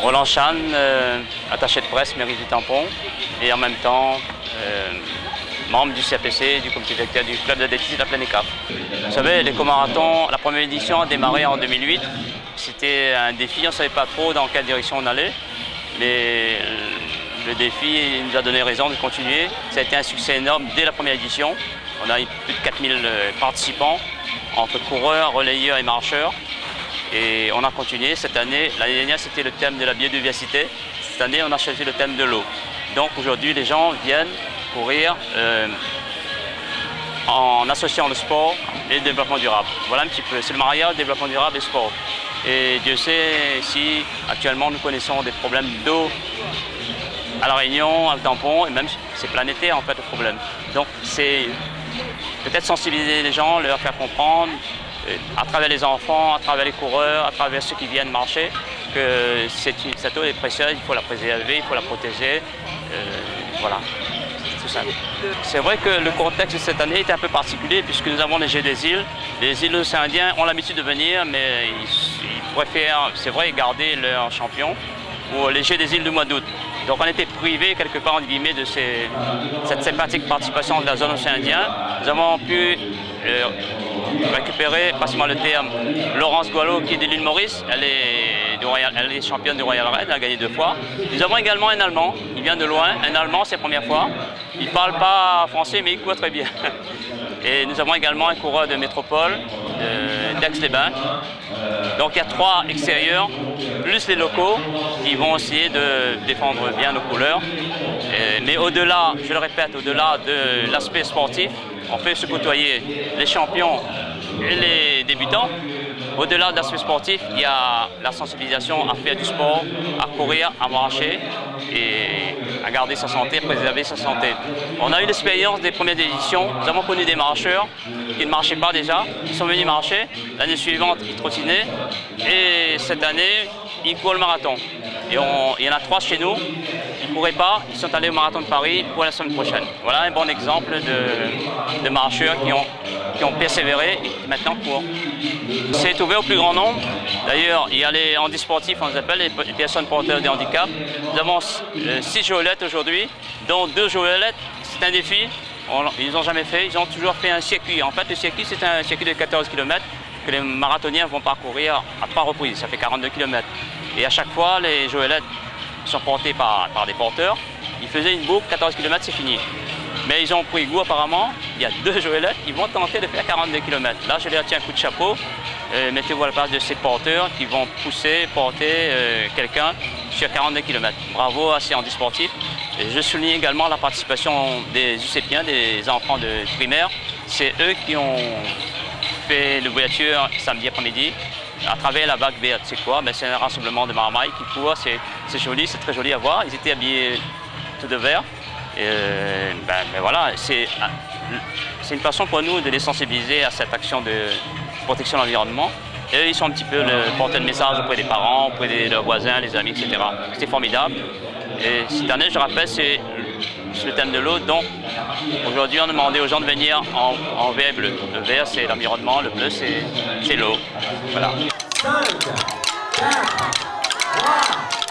Roland Chan, attaché de presse, mairie du Tampon, et en même temps membre du CAPC, du comité directeur du club d'athlétisme de la Plaine des Caves. Vous savez, l'éco-marathon, la première édition a démarré en 2008. C'était un défi, on ne savait pas trop dans quelle direction on allait, mais le défi nous a donné raison de continuer. Ça a été un succès énorme dès la première édition. On a eu plus de 4000 participants, entre coureurs, relayeurs et marcheurs. Et on a continué cette année. L'année dernière, c'était le thème de la biodiversité. Cette année, on a choisi le thème de l'eau. Donc aujourd'hui, les gens viennent courir en associant le sport et le développement durable. Voilà un petit peu. C'est le mariage, développement durable et sport. Et Dieu sait si actuellement nous connaissons des problèmes d'eau à La Réunion, à Le Tampon, et même c'est planétaire en fait le problème. Donc c'est peut-être sensibiliser les gens, leur faire comprendre, à travers les enfants, à travers les coureurs, à travers ceux qui viennent marcher, que cette eau est précieuse, il faut la préserver, il faut la protéger. Voilà, c'est tout ça. C'est vrai que le contexte de cette année est un peu particulier puisque nous avons les Jeux des îles. Les îles océaniens ont l'habitude de venir, mais ils préfèrent, c'est vrai, garder leur champion pour les Jeux des îles du mois d'août. Donc on était privé quelque part, entre guillemets, de cette sympathique participation de la zone océanienne. Nous avons pu récupérer, passe-moi le terme, Laurence Goileau qui est de l'île Maurice. Elle est championne du Royal Raid, elle a gagné 2 fois. Nous avons également un Allemand, il vient de loin, un Allemand, c'est la première fois. Il ne parle pas français, mais il court très bien. Et nous avons également un coureur de métropole, d'Aix-les-Bains. Donc il y a 3 extérieurs, plus les locaux, qui vont essayer de défendre bien nos couleurs. Mais au-delà, je le répète, au-delà de l'aspect sportif, on fait se côtoyer les champions et les débutants. Au-delà de l'aspect sportif, il y a la sensibilisation à faire du sport, à courir, à marcher et à garder sa santé, préserver sa santé. On a eu l'expérience des premières éditions. Nous avons connu des marcheurs qui ne marchaient pas déjà, ils sont venus marcher. L'année suivante, ils trottinaient et cette année, ils courent le marathon. Et il y en a 3 chez nous. Ils ne couraient pas, ils sont allés au marathon de Paris pour la semaine prochaine. Voilà un bon exemple de marcheurs qui ont persévéré et qui maintenant courent. C'est ouvert au plus grand nombre. D'ailleurs, il y a les handisportifs, on les appelle, les personnes porteuses de handicap. Nous avons 6 jolinettes aujourd'hui, dont 2 jolinettes, c'est un défi. Ils n'ont jamais fait, ils ont toujours fait un circuit. En fait, le circuit, c'est un circuit de 14 km que les marathoniens vont parcourir à 3 reprises. Ça fait 42 km. Et à chaque fois, les jolinettes sont portés par des porteurs. Ils faisaient une boucle, 14 km, c'est fini. Mais ils ont pris goût apparemment, il y a 2 jolinettes qui vont tenter de faire 42 km. Là, je leur tiens un coup de chapeau. Mettez-vous à la place de ces porteurs qui vont porter quelqu'un sur 42 km. Bravo à ces handisportifs. Et je souligne également la participation des UCPiens, des enfants de primaire. C'est eux qui ont fait l'ouverture samedi après-midi à travers la vague verte. C'est quoi? C'est un rassemblement de marmailles qui courent, c'est joli, c'est très joli à voir. Ils étaient habillés tout de vert. Voilà, c'est une façon pour nous de les sensibiliser à cette action de protection de l'environnement. Et eux, ils sont un petit peu porter le message auprès des parents, auprès de leurs voisins, les amis, etc. C'est formidable. Et cette année, je rappelle, c'est le thème de l'eau. Donc aujourd'hui, on a demandé aux gens de venir en vert et bleu. Le vert, c'est l'environnement, le bleu, c'est l'eau. Voilà. 5, 4, 3,